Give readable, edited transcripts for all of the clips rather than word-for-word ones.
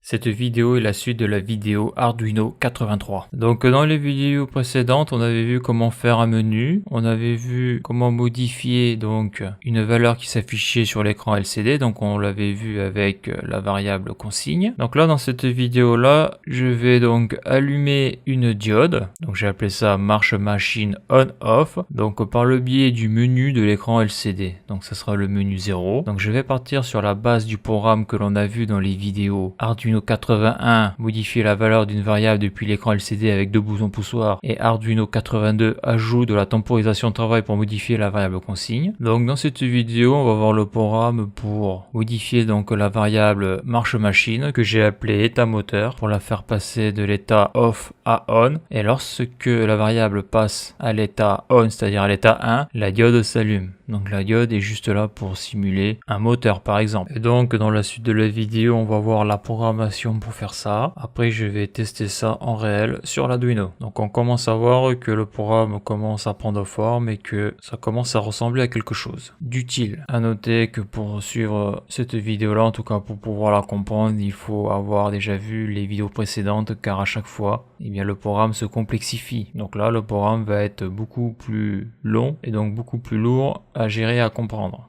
Cette vidéo est la suite de la vidéo Arduino 83. Donc dans les vidéos précédentes, on avait vu comment faire un menu, on avait vu comment modifier donc une valeur qui s'affichait sur l'écran LCD, donc on l'avait vu avec la variable consigne. Donc là dans cette vidéo là, je vais donc allumer une diode, donc j'ai appelé ça marche machine on off, donc par le biais du menu de l'écran LCD. Donc ça sera le menu 0. Donc je vais partir sur la base du programme que l'on a vu dans les vidéos Arduino 81, modifier la valeur d'une variable depuis l'écran LCD avec deux boutons poussoirs, et Arduino 82, ajout de la temporisation de travail pour modifier la variable consigne. Donc dans cette vidéo, on va voir le programme pour modifier donc la variable marche machine que j'ai appelée état moteur pour la faire passer de l'état off à on, et lorsque la variable passe à l'état on, c'est-à-dire à l'état 1, la diode s'allume. Donc la diode est juste là pour simuler un moteur par exemple. Et donc dans la suite de la vidéo, on va voir la programmation pour faire ça. Après je vais tester ça en réel sur l'Arduino. Donc on commence à voir que le programme commence à prendre forme et que ça commence à ressembler à quelque chose d'utile. À noter que pour suivre cette vidéo là, en tout cas pour pouvoir la comprendre, il faut avoir déjà vu les vidéos précédentes, car à chaque fois eh bien, le programme se complexifie. Donc là le programme va être beaucoup plus long et donc beaucoup plus lourd à gérer, à comprendre.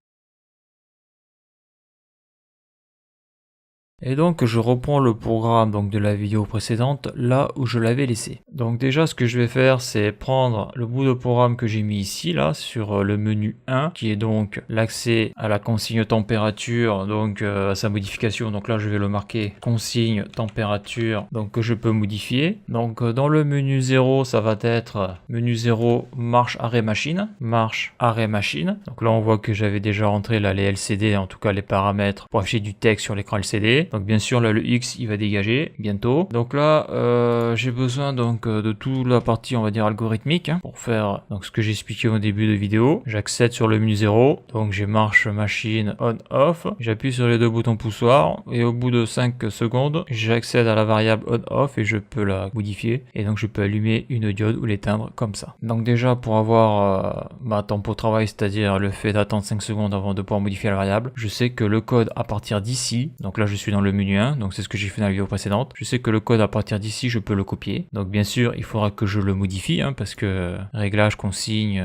Et donc je reprends le programme donc de la vidéo précédente là où je l'avais laissé. Donc déjà ce que je vais faire, c'est prendre le bout de programme que j'ai mis ici là sur le menu 1, qui est donc l'accès à la consigne température, donc à sa modification. Donc là je vais le marquer consigne température, donc que je peux modifier. Donc dans le menu 0, ça va être menu 0 marche arrêt machine, marche arrêt machine. Donc là on voit que j'avais déjà rentré là les LCD, en tout cas les paramètres pour afficher du texte sur l'écran LCD. Donc bien sûr là le X il va dégager bientôt. Donc là j'ai besoin donc de toute la partie on va dire algorithmique pour faire donc ce que j'ai expliqué au début de vidéo. J'accède sur le menu 0, donc j'ai marche machine on off, j'appuie sur les deux boutons poussoirs et au bout de 5 secondes j'accède à la variable on off et je peux la modifier, et donc je peux allumer une diode ou l'éteindre comme ça. Donc déjà pour avoir ma tempo de travail, c'est-à-dire le fait d'attendre 5 secondes avant de pouvoir modifier la variable, je sais que le code à partir d'ici, donc là je suis dans le menu 1, donc c'est ce que j'ai fait dans la vidéo précédente, je sais que le code à partir d'ici je peux le copier. Donc bien sûr il faudra que je le modifie parce que réglage, consigne,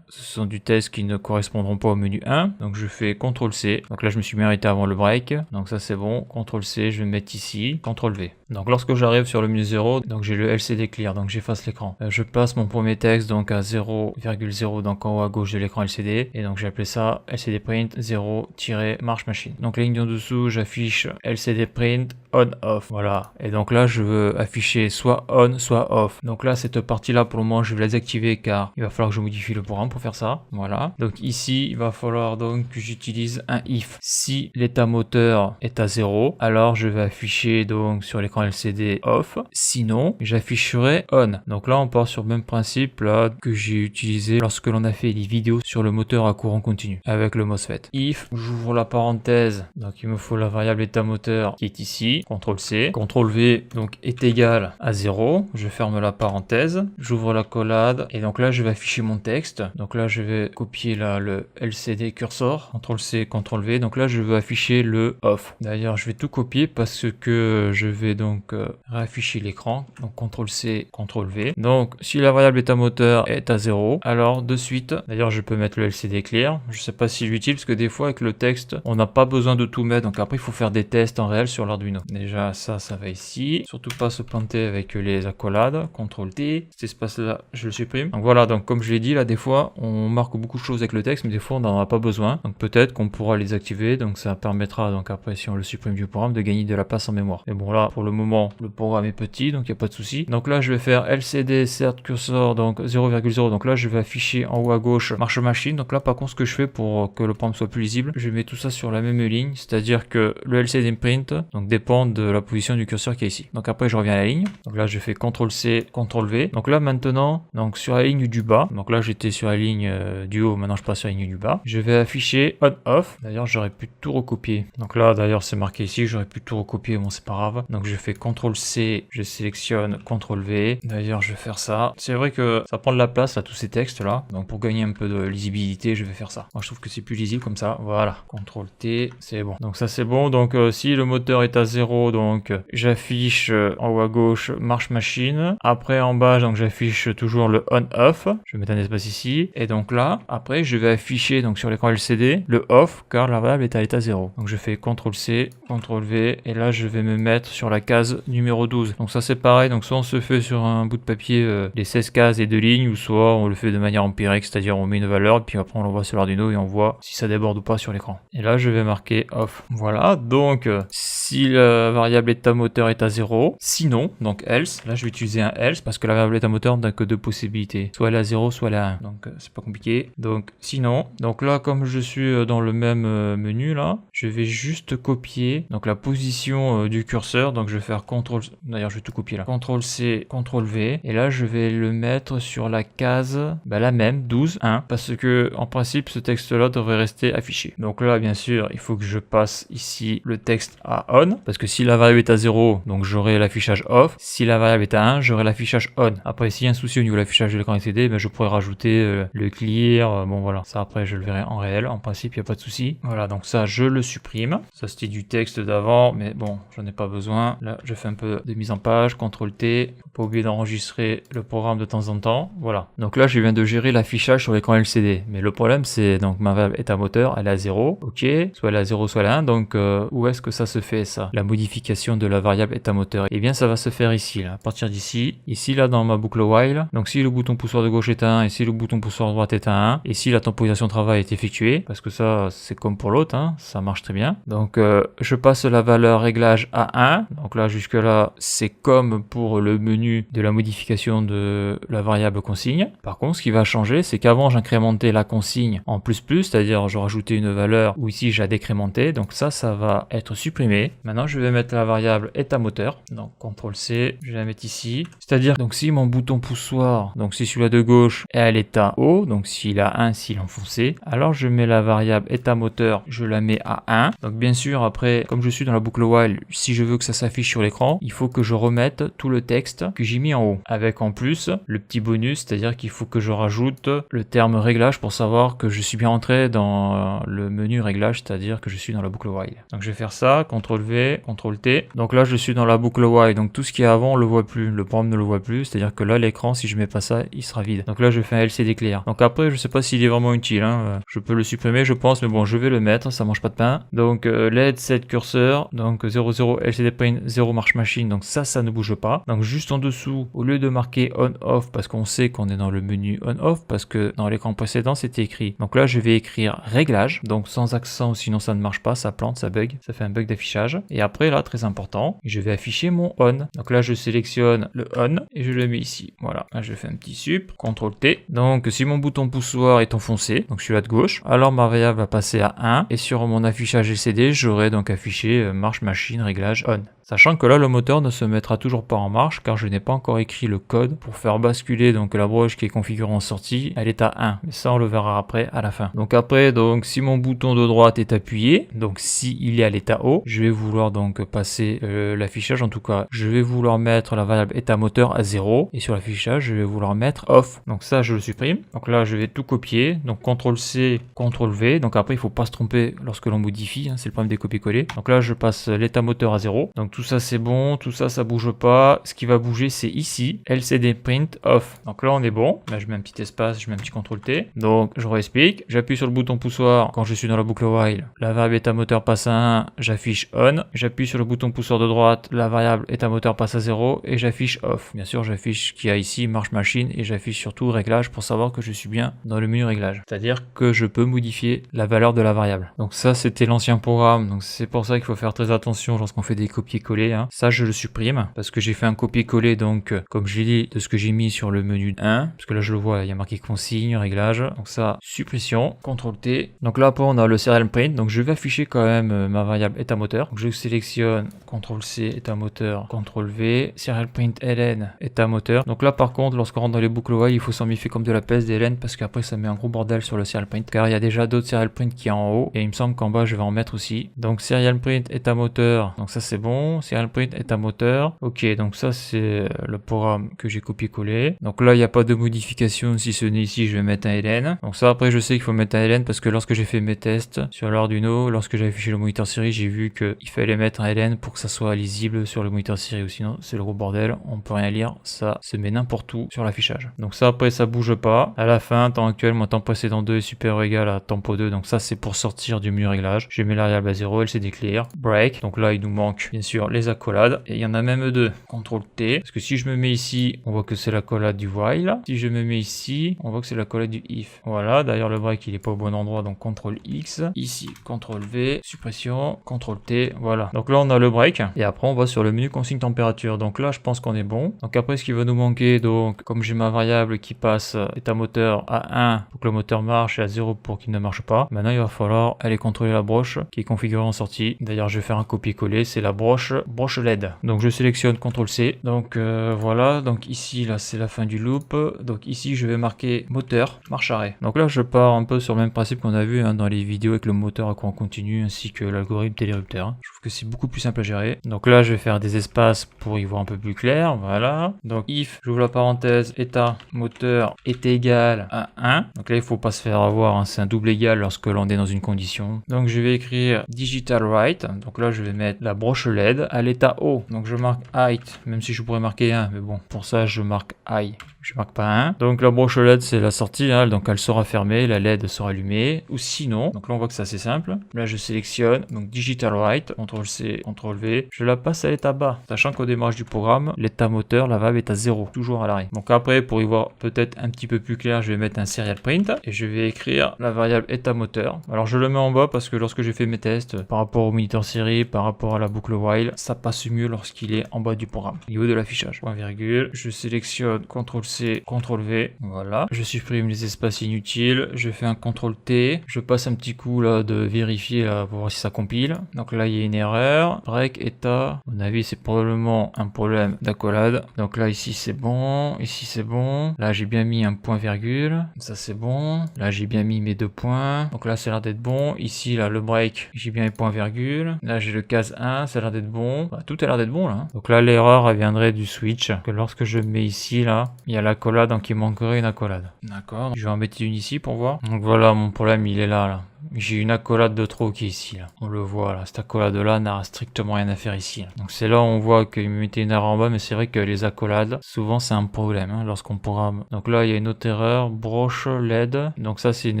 ce sont du test qui ne correspondront pas au menu 1. Donc je fais CTRL C, donc là je me suis mis arrêté avant le break, donc ça c'est bon. CTRL C, je vais me mettre ici, CTRL V. Donc lorsque j'arrive sur le menu 0, donc j'ai le LCD clear, donc j'efface l'écran. Je passe mon premier texte donc à 0,0, donc en haut à gauche de l'écran LCD, et donc j'ai appelé ça LCD print 0-marche machine. Donc la ligne en dessous, j'affiche LCD print on off, voilà. Et donc là je veux afficher soit on soit off. Donc là cette partie là pour le moment je vais la désactiver, car il va falloir que je modifie le programme pour faire ça. Voilà. Donc ici il va falloir donc que j'utilise un if. Si l'état moteur est à 0, alors je vais afficher donc sur l'écran LCD off, sinon j'afficherai on. Donc là on part sur le même principe là que j'ai utilisé lorsque l'on a fait les vidéos sur le moteur à courant continu avec le MOSFET. If, j'ouvre la parenthèse, donc il me faut la variable état moteur qui est ici, CTRL C, CTRL V, donc est égal à 0, je ferme la parenthèse, j'ouvre la collade, et donc là je vais afficher mon texte. Donc là je vais copier là le LCD cursor, CTRL C, CTRL V, donc là je veux afficher le off. D'ailleurs je vais tout copier parce que je vais donc réafficher l'écran, donc CTRL C, CTRL V. Donc si la variable état moteur est à 0, alors de suite, d'ailleurs je peux mettre le LCD clear, je sais pas si l'utile parce que des fois avec le texte on n'a pas besoin de tout mettre, donc après il faut faire des tests en réel sur l'Arduino. Déjà ça va ici, surtout pas se planter avec les accolades, CTRL T, cet espace là je le supprime. Donc voilà, donc comme je l'ai dit là, des fois on marque beaucoup de choses avec le texte, mais des fois on n'en a pas besoin, donc peut-être qu'on pourra les activer, donc ça permettra donc après si on le supprime du programme de gagner de la place en mémoire. Mais bon là pour le moment le programme est petit, donc il n'y a pas de souci. Donc là je vais faire LCD Set Cursor, donc 0,0, donc là je vais afficher en haut à gauche marche machine. Donc là par contre ce que je fais pour que le programme soit plus lisible, je mets tout ça sur la même ligne, c'est-à-dire que le LCD print donc dépend de la position du curseur qui est ici. Donc après je reviens à la ligne, donc là je fais CTRL C, CTRL V. Donc là maintenant, donc sur la ligne du bas, donc là j'étais sur la ligne du haut, maintenant je passe sur la ligne du bas, je vais afficher on off. D'ailleurs j'aurais pu tout recopier, donc là d'ailleurs c'est marqué ici, j'aurais pu tout recopier, bon c'est pas grave. Donc je fais CTRL C, je sélectionne CTRL V. D'ailleurs je vais faire ça, c'est vrai que ça prend de la place à tous ces textes là, donc pour gagner un peu de lisibilité je vais faire ça. Moi je trouve que c'est plus lisible comme ça, voilà. CTRL T, c'est bon. Donc ça c'est bon, donc si le moteur est à 0, 0, donc j'affiche en haut à gauche marche machine. Après en bas, donc j'affiche toujours le on-off. Je vais mettre un espace ici. Et donc là, après, je vais afficher donc sur l'écran LCD le off car la variable est à l'état 0. Donc je fais CTRL-C, CTRL-V et là je vais me mettre sur la case numéro 12. Donc ça c'est pareil, donc soit on se fait sur un bout de papier les 16 cases et 2 lignes, ou soit on le fait de manière empirique, c'est-à-dire on met une valeur, puis après on l'envoie sur l'Arduino et on voit si ça déborde ou pas sur l'écran. Et là je vais marquer off. Voilà, donc si la variable état moteur est à 0, sinon, donc else, là je vais utiliser un else parce que la variable état moteur n'a que deux possibilités, soit elle est à 0, soit elle est à 1. Donc c'est pas compliqué. Donc sinon, donc là comme je suis dans le même menu là, je vais juste copier donc la position du curseur, donc je vais faire CTRL, d'ailleurs je vais tout copier là, CTRL-C, CTRL-V, et là je vais le mettre sur la case, la même, 12, 1, parce que en principe ce texte là devrait rester affiché. Donc là bien sûr il faut que je passe ici le texte à on, parce que si la variable est à 0, donc j'aurai l'affichage off, si la variable est à 1, j'aurai l'affichage on. Après s'il y a un souci au niveau de l'affichage de l'écran LCD, je pourrais rajouter le clear, bon voilà, ça après je le verrai en réel, en principe il n'y a pas de souci. Voilà, donc ça je le supprime, ça c'était du texte d'avant, mais bon j'en ai pas besoin. Là je fais un peu de mise en page, CTRL-T, faut pas oublier d'enregistrer le programme de temps en temps. Voilà, donc là je viens de gérer l'affichage sur l'écran LCD, mais le problème c'est donc ma variable état moteur elle est à 0, ok, soit elle est à 0 soit elle est à 1, donc où est-ce que ça se fait ça, la modification de la variable état moteur? Et bien ça va se faire ici, là, à partir d'ici, ici là dans ma boucle while, donc si le bouton poussoir de gauche est à 1 et si le bouton poussoir de droite est à 1, et si la temporisation de travail est effectuée, parce que ça c'est comme pour l'autre, hein, ça marche très bien. Donc je passe la valeur réglage à 1, donc là jusque là c'est comme pour le menu de la modification de la variable consigne. Par contre ce qui va changer c'est qu'avant j'incrémentais la consigne en plus, c'est-à-dire je rajoutais une valeur où ici j'ai décrémenté, donc ça va être supprimé. Maintenant je vais mettre la variable état moteur, donc CTRL-C, je vais la mettre ici, c'est-à-dire donc si mon bouton poussoir, donc si celui-là de gauche est à l'état haut, donc s'il a 1, s'il est enfoncé, alors je mets la variable état moteur, je la mets à 1. Donc bien sûr après, comme je suis dans la boucle while, si je veux que ça s'affiche sur l'écran, il faut que je remette tout le texte que j'ai mis en haut, avec en plus le petit bonus, c'est-à-dire qu'il faut que je rajoute le terme réglage pour savoir que je suis bien entré dans le menu réglage, c'est-à-dire que je suis dans la boucle while. Donc je vais faire ça, CTRL-V, CTRL-T. Donc là je suis dans la boucle while, donc tout ce qui est avant on le voit plus, le programme ne le voit plus, c'est-à-dire que là l'écran si je mets pas ça il sera vide. Donc là je fais un LCD clear. Donc après je sais pas s'il est vraiment utile, hein. Je peux le supprimer je pense, mais bon je vais le mettre, ça mange pas de pain. Donc LED set curseur, donc 00 LCD print 0 marche machine, donc ça ne bouge pas. Donc juste en dessous, au lieu de marquer on off parce qu'on sait qu'on est dans le menu on off, parce que dans l'écran précédent c'était écrit, donc là je vais écrire réglage, donc sans accent sinon ça ne marche pas, ça plante, ça bug, ça fait un bug d'affichage. Et après là très important, je vais afficher mon on. Donc là je sélectionne le on et je le mets ici. Voilà, là je fais un petit sup, CTRL-T. Donc si mon bouton poussoir est enfoncé, donc celui-là de gauche, alors ma variable va passer à 1 et sur mon affichage LCD j'aurai donc affiché marche machine réglage on. Sachant que là le moteur ne se mettra toujours pas en marche car je n'ai pas encore écrit le code pour faire basculer donc la broche qui est configurée en sortie à l'état 1, mais ça on le verra après à la fin. Donc après, donc si mon bouton de droite est appuyé, donc si il est à l'état haut, je vais vouloir donc passer l'affichage, en tout cas je vais vouloir mettre la variable état moteur à 0 et sur l'affichage je vais vouloir mettre off. Donc ça je le supprime, donc là je vais tout copier, donc CTRL-C, CTRL-V, donc après il faut pas se tromper lorsque l'on modifie, hein, c'est le problème des copier-coller. Donc là je passe l'état moteur à 0, donc tout ça c'est bon, tout ça ça bouge pas, ce qui va bouger c'est ici, LCD print off. Donc là on est bon, là je mets un petit espace, je mets un petit CTRL-T, donc je réexplique, j'appuie sur le bouton poussoir quand je suis dans la boucle while, la variable état moteur passe à 1, j'affiche on, j'appuie sur le bouton poussoir de droite, la variable état moteur passe à 0 et j'affiche off. Bien sûr j'affiche qu'il y a ici marche machine et j'affiche surtout réglage pour savoir que je suis bien dans le menu réglage, c'est-à-dire que je peux modifier la valeur de la variable. Donc ça c'était l'ancien programme, donc c'est pour ça qu'il faut faire très attention lorsqu'on fait des copier-coller, hein. Ça je le supprime parce que j'ai fait un copier-coller donc comme je l'ai dit de ce que j'ai mis sur le menu 1, parce que là je le vois il y a marqué consigne, réglage, donc ça suppression, CTRL-T. Donc là après on a le serial print, donc je vais afficher quand même ma variable état moteur, donc je sélectionne CTRL-C état moteur, CTRL-V, serial print ln état moteur. Donc là par contre lorsqu'on rentre dans les boucles while il faut s'en méfier comme de la peste des ln parce qu'après ça met un gros bordel sur le serial print car il y a déjà d'autres serial print qui est en haut et il me semble qu'en bas je vais en mettre aussi. Donc serial print état moteur, donc ça c'est bon. bon. Serial print état moteur. Ok, donc ça c'est le programme que j'ai copié-collé. Donc là il n'y a pas de modification, si ce n'est ici je vais mettre un LN. Donc ça après je sais qu'il faut mettre un LN parce que lorsque j'ai fait mes tests sur l'Arduino, lorsque j'avais affiché le moniteur série, j'ai vu qu'il fallait mettre un LN pour que ça soit lisible sur le moniteur série, ou sinon c'est le gros bordel, on peut rien lire, ça se met n'importe où sur l'affichage. Donc ça après ça bouge pas. À la fin, temps actuel, mon temps précédent 2 est supérieur ou égal à tempo 2, donc ça c'est pour sortir du menu réglage. Je mets la variable à 0, elle s'est clear. Break, donc là il nous manque bien sûr les accolades, et il y en a même deux. CTRL T, parce que si je me mets ici, on voit que c'est l'accolade du while. Si je me mets ici, on voit que c'est l'accolade du if. Voilà, d'ailleurs le break il est pas au bon endroit, donc CTRL X. Ici, CTRL V, suppression, CTRL T, voilà. Donc là on a le break, et après on va sur le menu consigne température. Donc là je pense qu'on est bon. Donc après ce qui va nous manquer, donc comme j'ai ma variable qui passe état moteur à 1 pour que le moteur marche et à 0 pour qu'il ne marche pas, maintenant il va falloir aller contrôler la broche qui est configurée en sortie. D'ailleurs je vais faire un copier-coller, c'est la broche LED. Donc je sélectionne CTRL C. Donc voilà, donc ici là c'est la fin du loop. Donc ici je vais marquer moteur, marche arrêt. Donc là je pars un peu sur le même principe qu'on a vu dans les vidéos avec le moteur à courant continu ainsi que l'algorithme télérupteur. Je trouve que c'est beaucoup plus simple à gérer. Donc là je vais faire des espaces pour y voir un peu plus clair. Voilà. Donc if, j'ouvre la parenthèse, état moteur est égal à 1. Donc là il faut pas se faire avoir, hein, c'est un double égal lorsque l'on est dans une condition. Donc je vais écrire digital write. Donc là je vais mettre la broche LED à l'état haut. Donc je marque height, même si je pourrais marquer 1, mais bon, pour ça je marque high. Je marque pas 1. Donc la broche LED c'est la sortie, hein, donc elle sera fermée, la LED sera allumée, ou sinon, donc là on voit que c'est assez simple. Là je sélectionne, donc digital write, CTRL C, CTRL V, je la passe à l'état bas, sachant qu'au démarrage du programme, l'état moteur, la valve est à 0, toujours à l'arrêt. Donc après, pour y voir peut-être un petit peu plus clair, je vais mettre un serial print, et je vais écrire la variable état moteur. Alors je le mets en bas parce que lorsque j'ai fait mes tests, par rapport au moniteur série, par rapport à la boucle while, ça passe mieux lorsqu'il est en bas du programme. Au niveau de l'affichage, point virgule, je sélectionne CTRL C, CTRL V, voilà. Je supprime les espaces inutiles, je fais un CTRL T, je passe un petit coup là de vérifier là, pour voir si ça compile. Donc là il y a une erreur, break état, à mon avis c'est probablement un problème d'accolade. Donc là ici c'est bon, ici c'est bon, là j'ai bien mis un point virgule, ça c'est bon, là j'ai bien mis mes deux points, donc là ça a l'air d'être bon, ici là le break, j'ai bien les points virgule, là j'ai le case 1, ça a l'air d'être bon, bah, tout a l'air d'être bon là. Donc là l'erreur elle viendrait du switch, que lorsque je mets ici là, il y a l'accolade, donc il manquerait une accolade. D'accord, je vais en mettre une ici pour voir. Donc voilà, mon problème il est là. J'ai une accolade de trop qui est ici là. On le voit là, cette accolade là n'a strictement rien à faire ici là. Donc c'est là où on voit qu'il me mettait une erreur en bas, mais c'est vrai que les accolades, souvent c'est un problème hein, lorsqu'on programme. Donc là il y a une autre erreur, broche LED. Donc ça c'est une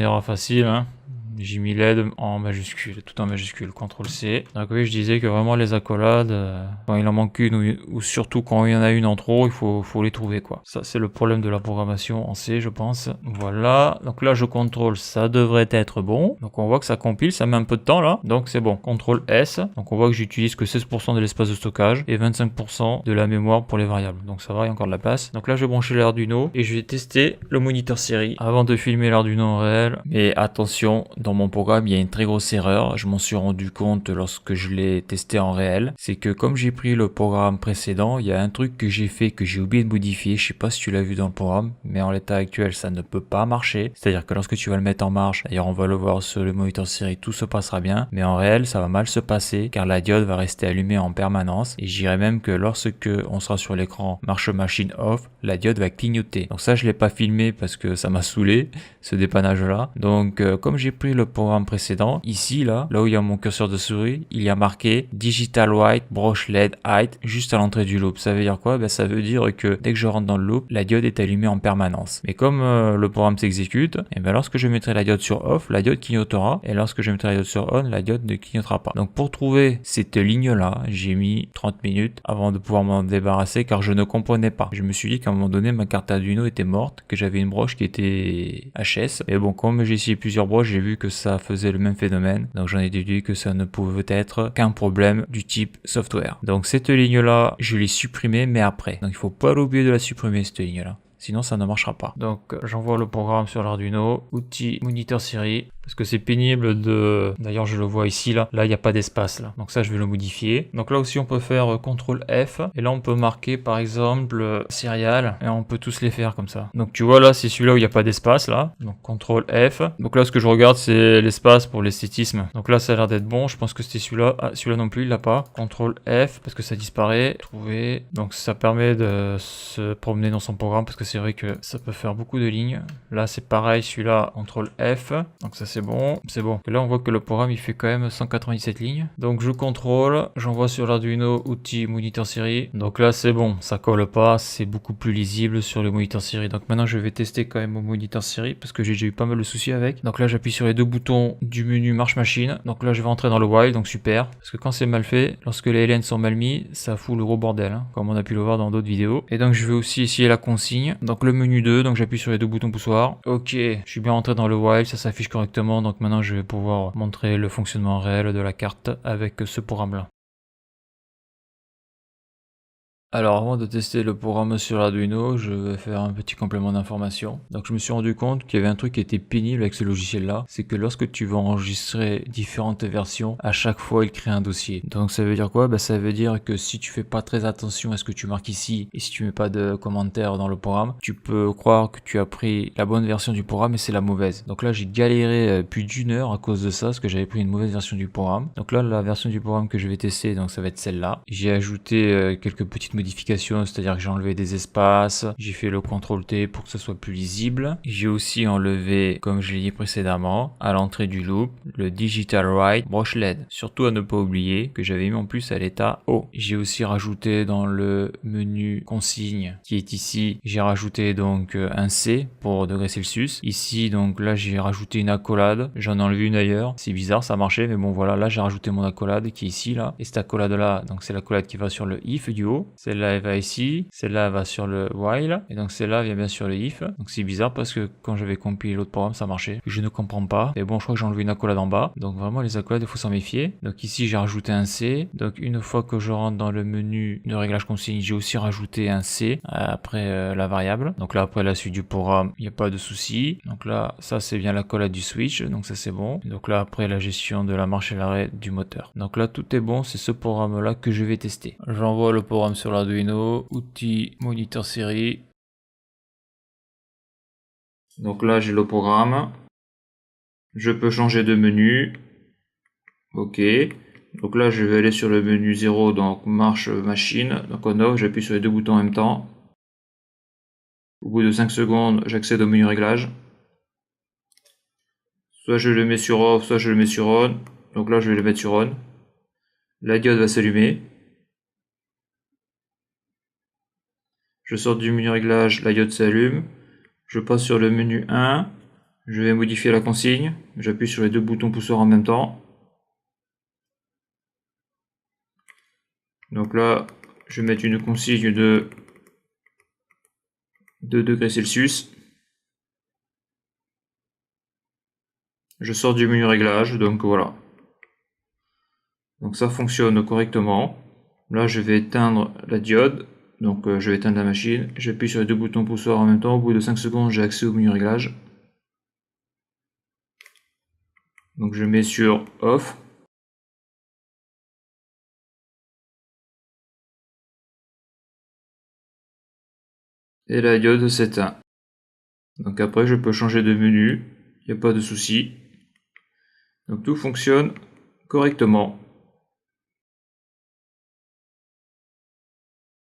erreur facile hein. J'ai mis LED en majuscule, tout en majuscule, CTRL C. Donc oui, je disais que vraiment les accolades, quand il en manque une ou surtout quand il y en a une en trop, il faut les trouver quoi. Ça c'est le problème de la programmation en C je pense. Voilà, donc là je contrôle, ça devrait être bon. Donc on voit que ça compile, ça met un peu de temps là, donc c'est bon. CTRL S, donc on voit que j'utilise que 16% de l'espace de stockage et 25% de la mémoire pour les variables. Donc ça va, il y a encore de la place. Donc là je vais brancher l'Arduino et je vais tester le moniteur série avant de filmer l'Arduino en réel. Mais attention, dans mon programme, il y a une très grosse erreur. Je m'en suis rendu compte lorsque je l'ai testé en réel. C'est que comme j'ai pris le programme précédent, il y a un truc que j'ai fait que j'ai oublié de modifier. Je sais pas si tu l'as vu dans le programme, mais en l'état actuel, ça ne peut pas marcher. C'est-à-dire que lorsque tu vas le mettre en marche, d'ailleurs on va le voir sur le moniteur série, tout se passera bien. Mais en réel, ça va mal se passer car la diode va rester allumée en permanence. Et je dirais même que lorsque on sera sur l'écran marche machine off, la diode va clignoter. Donc ça, je l'ai pas filmé parce que ça m'a saoulé, ce dépannage-là. Donc comme j'ai pris le programme précédent, ici là où il y a mon curseur de souris, il y a marqué Digital White Broche LED Height juste à l'entrée du loop. Ça veut dire quoi? Ben, ça veut dire que dès que je rentre dans le loop, la diode est allumée en permanence. Mais comme le programme s'exécute, et ben lorsque je mettrai la diode sur off, la diode clignotera, et lorsque je mettrai la diode sur on, la diode ne clignotera pas. Donc pour trouver cette ligne là, j'ai mis 30 minutes avant de pouvoir m'en débarrasser car je ne comprenais pas. Je me suis dit qu'à un moment donné ma carte Arduino était morte, que j'avais une broche qui était HS. Et bon, comme j'ai essayé plusieurs broches, j'ai vu que ça faisait le même phénomène, donc j'en ai déduit que ça ne pouvait être qu'un problème du type software. Donc cette ligne là je l'ai supprimée, mais après, donc il faut pas oublier de la supprimer cette ligne là. sinon ça ne marchera pas. Donc j'envoie le programme sur l'Arduino, outils moniteur série, parce que c'est pénible de... D'ailleurs je le vois ici là, il n'y a pas d'espace là. Donc ça je vais le modifier. Donc là aussi on peut faire CTRL F, et là on peut marquer par exemple serial, et on peut tous les faire comme ça. Donc tu vois là c'est celui-là où il n'y a pas d'espace là, donc CTRL F. Donc là ce que je regarde c'est l'espace pour l'esthétisme. Donc là ça a l'air d'être bon, je pense que c'était celui-là. Ah, celui-là non plus il l'a pas. CTRL F parce que ça disparaît. Trouver. Donc ça permet de se promener dans son programme parce que c'est vrai que ça peut faire beaucoup de lignes. Là c'est pareil, celui-là CTRL F. Donc ça c'est bon. C'est bon. Et là on voit que le programme il fait quand même 197 lignes. Donc je contrôle, j'envoie sur l'Arduino outil moniteur série. Donc là c'est bon, ça colle pas, c'est beaucoup plus lisible sur le moniteur série. Donc maintenant je vais tester quand même au moniteur série parce que j'ai déjà eu pas mal de soucis avec. Donc là j'appuie sur les deux boutons du menu marche machine. Donc là je vais entrer dans le while, donc super. Parce que quand c'est mal fait, lorsque les LN sont mal mis, ça fout le gros bordel, hein, comme on a pu le voir dans d'autres vidéos. Et donc je vais aussi essayer la consigne. Donc le menu 2, donc j'appuie sur les deux boutons poussoirs. Ok, je suis bien rentré dans le while, ça s'affiche correctement. Donc maintenant je vais pouvoir montrer le fonctionnement réel de la carte avec ce programme-là. Alors avant de tester le programme sur l'Arduino, je vais faire un petit complément d'information. Donc je me suis rendu compte qu'il y avait un truc qui était pénible avec ce logiciel-là, c'est que lorsque tu vas enregistrer différentes versions, à chaque fois il crée un dossier. Donc ça veut dire quoi? Ça veut dire que si tu fais pas très attention à ce que tu marques ici, et si tu mets pas de commentaires dans le programme, tu peux croire que tu as pris la bonne version du programme et c'est la mauvaise. Donc là j'ai galéré plus d'une heure à cause de ça, parce que j'avais pris une mauvaise version du programme. Donc là la version du programme que je vais tester, donc ça va être celle-là. J'ai ajouté quelques petites modifications, c'est-à-dire que j'ai enlevé des espaces, j'ai fait le CTRL-T pour que ça soit plus lisible. J'ai aussi enlevé, comme je l'ai dit précédemment, à l'entrée du loop, le Digital Write Brush LED. Surtout à ne pas oublier que j'avais mis en plus à l'état haut. J'ai aussi rajouté dans le menu consigne qui est ici, j'ai rajouté donc un C pour degrés Celsius. Ici donc là j'ai rajouté une accolade, j'en ai enlevé une ailleurs, c'est bizarre ça marchait mais bon voilà, là j'ai rajouté mon accolade qui est ici là, et cette accolade là donc c'est l'accolade qui va sur le if du haut, celle-là elle va ici, celle-là va sur le while, et donc celle-là vient bien sur le if. Donc c'est bizarre parce que quand j'avais compilé l'autre programme ça marchait, je ne comprends pas, mais bon je crois que j'ai enlevé une accolade en bas, donc vraiment les accolades il faut s'en méfier. Donc ici j'ai rajouté un C, donc une fois que je rentre dans le menu de réglage consigne, j'ai aussi rajouté un C après la variable. Donc là après la suite du programme il n'y a pas de souci, donc là ça c'est bien l'accolade du switch, donc ça c'est bon. Donc là après la gestion de la marche et l'arrêt du moteur, donc là tout est bon, c'est ce programme là que je vais tester. J'envoie le programme sur l'Arduino, outil moniteur série. Donc là j'ai le programme, je peux changer de menu, ok. Donc là je vais aller sur le menu 0, donc marche machine, donc on off, j'appuie sur les deux boutons en même temps. Au bout de 5 secondes j'accède au menu réglage. Soit je le mets sur off, soit je le mets sur on, donc là je vais le mettre sur on. La diode va s'allumer. Je sors du menu réglage, la diode s'allume. Je passe sur le menu 1, je vais modifier la consigne, j'appuie sur les deux boutons pousseurs en même temps. Donc là, je vais mettre une consigne de 2 degrés Celsius. Je sors du menu réglage, donc voilà. Donc ça fonctionne correctement. Là, je vais éteindre la diode, donc je vais éteindre la machine. J'appuie sur les deux boutons pousseurs en même temps, au bout de 5 secondes, j'ai accès au menu réglage. Donc je mets sur off. Et la diode s'éteint. Donc après je peux changer de menu, il n'y a pas de souci. Donc tout fonctionne correctement.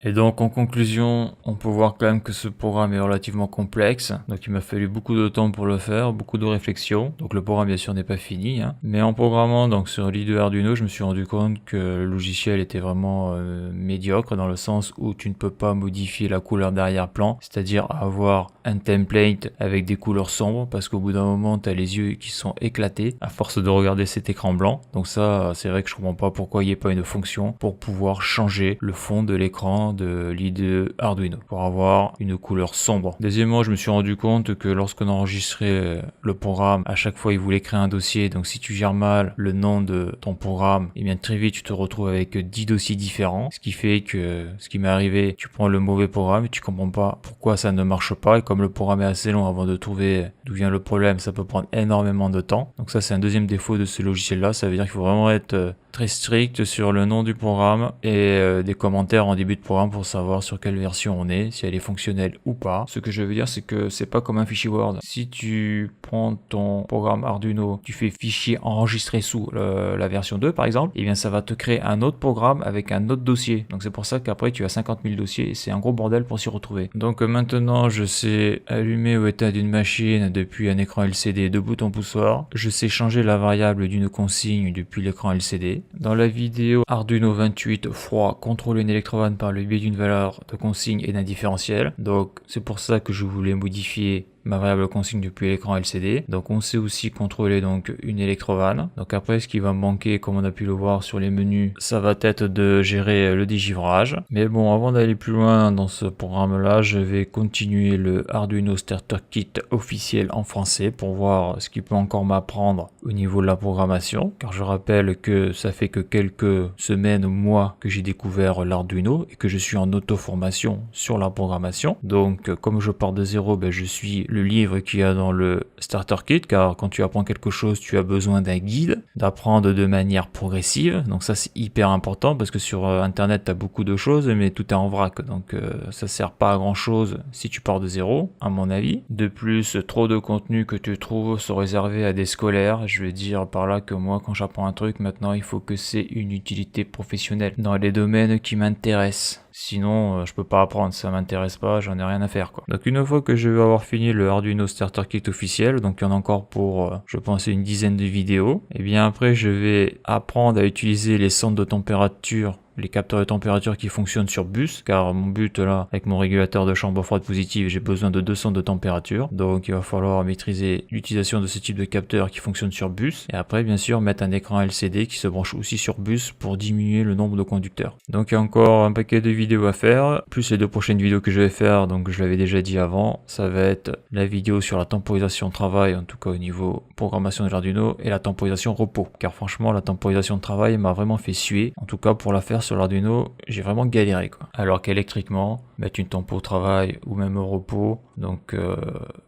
Et donc en conclusion, on peut voir quand même que ce programme est relativement complexe. Donc il m'a fallu beaucoup de temps pour le faire, beaucoup de réflexion. Donc le programme bien sûr n'est pas fini, hein. Mais en programmant donc sur l'IDE Arduino, je me suis rendu compte que le logiciel était vraiment médiocre dans le sens où tu ne peux pas modifier la couleur d'arrière-plan, c'est-à-dire avoir un template avec des couleurs sombres, parce qu'au bout d'un moment tu as les yeux qui sont éclatés à force de regarder cet écran blanc. Donc ça c'est vrai que je comprends pas pourquoi il n'y a pas une fonction pour pouvoir changer le fond de l'écran de l'IDE Arduino pour avoir une couleur sombre. Deuxièmement, je me suis rendu compte que lorsqu'on enregistrait le programme, à chaque fois il voulait créer un dossier, donc si tu gères mal le nom de ton programme, et bien très vite tu te retrouves avec 10 dossiers différents, ce qui fait que ce qui m'est arrivé, tu prends le mauvais programme et tu comprends pas pourquoi ça ne marche pas, et comme le programme est assez long avant de trouver d'où vient le problème, ça peut prendre énormément de temps. Donc ça c'est un deuxième défaut de ce logiciel là, ça veut dire qu'il faut vraiment être très strict sur le nom du programme et des commentaires en début de programme pour savoir sur quelle version on est, si elle est fonctionnelle ou pas. Ce que je veux dire, c'est que c'est pas comme un fichier Word. Si tu prends ton programme Arduino, tu fais fichier enregistré sous la version 2 par exemple, et bien ça va te créer un autre programme avec un autre dossier. Donc c'est pour ça qu'après tu as 50 000 dossiers et c'est un gros bordel pour s'y retrouver. Donc maintenant je sais allumer ou éteindre une machine depuis un écran LCD de bouton poussoir. Je sais changer la variable d'une consigne depuis l'écran LCD. Dans la vidéo Arduino 28 froid, contrôler une électrovanne par le biais d'une valeur de consigne et d'un différentiel. Donc c'est pour ça que je voulais modifier ma variable consigne depuis l'écran LCD. Donc on sait aussi contrôler donc une électrovanne. Donc après ce qui va me manquer, comme on a pu le voir sur les menus, ça va être de gérer le dégivrage. Mais bon, avant d'aller plus loin dans ce programme là, je vais continuer le Arduino Starter Kit officiel en français pour voir ce qu'il peut encore m'apprendre au niveau de la programmation. Car je rappelle que ça fait que quelques semaines ou mois que j'ai découvert l'Arduino et que je suis en auto-formation sur la programmation. Donc comme je pars de zéro, je suis le livre qu'il y a dans le Starter Kit, car quand tu apprends quelque chose, tu as besoin d'un guide, d'apprendre de manière progressive. Donc ça c'est hyper important parce que sur internet tu as beaucoup de choses mais tout est en vrac, donc ça sert pas à grand chose si tu pars de zéro à mon avis. De plus, trop de contenus que tu trouves sont réservés à des scolaires. Je veux dire par là que moi quand j'apprends un truc maintenant il faut que c'est une utilité professionnelle dans les domaines qui m'intéressent. Sinon, je peux pas apprendre, ça m'intéresse pas, j'en ai rien à faire quoi. Donc une fois que je vais avoir fini le Arduino Starter Kit officiel, donc il y en a encore pour, je pense, une dizaine de vidéos, et bien après je vais apprendre à utiliser les sondes de température, les capteurs de température qui fonctionnent sur bus, car mon but là, avec mon régulateur de chambre froide positive, j'ai besoin de 2 sondes de température, donc il va falloir maîtriser l'utilisation de ce type de capteur qui fonctionne sur bus, et après bien sûr mettre un écran LCD qui se branche aussi sur bus pour diminuer le nombre de conducteurs. Donc il y a encore un paquet de vidéos à faire, plus les 2 prochaines vidéos que je vais faire, donc je l'avais déjà dit avant, ça va être la vidéo sur la temporisation de travail, en tout cas au niveau programmation de l'Arduino, et la temporisation repos, car franchement la temporisation de travail m'a vraiment fait suer, en tout cas pour la faire sur l'Arduino, j'ai vraiment galéré quoi. Alors qu'électriquement, mettre une tempo au travail ou même au repos, donc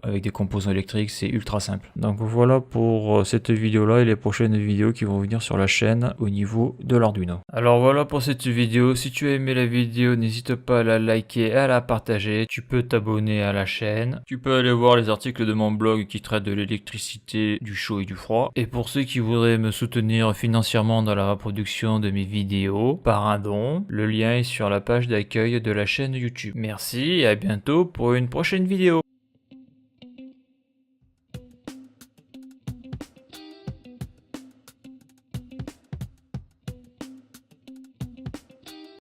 avec des composants électriques, c'est ultra simple. Donc voilà pour cette vidéo là et les prochaines vidéos qui vont venir sur la chaîne au niveau de l'Arduino. Alors voilà pour cette vidéo, si tu as aimé la vidéo, n'hésite pas à la liker et à la partager, tu peux t'abonner à la chaîne, tu peux aller voir les articles de mon blog qui traitent de l'électricité, du chaud et du froid, et pour ceux qui voudraient me soutenir financièrement dans la reproduction de mes vidéos, par un don, le lien est sur la page d'accueil de la chaîne YouTube. Merci et à bientôt pour une prochaine vidéo.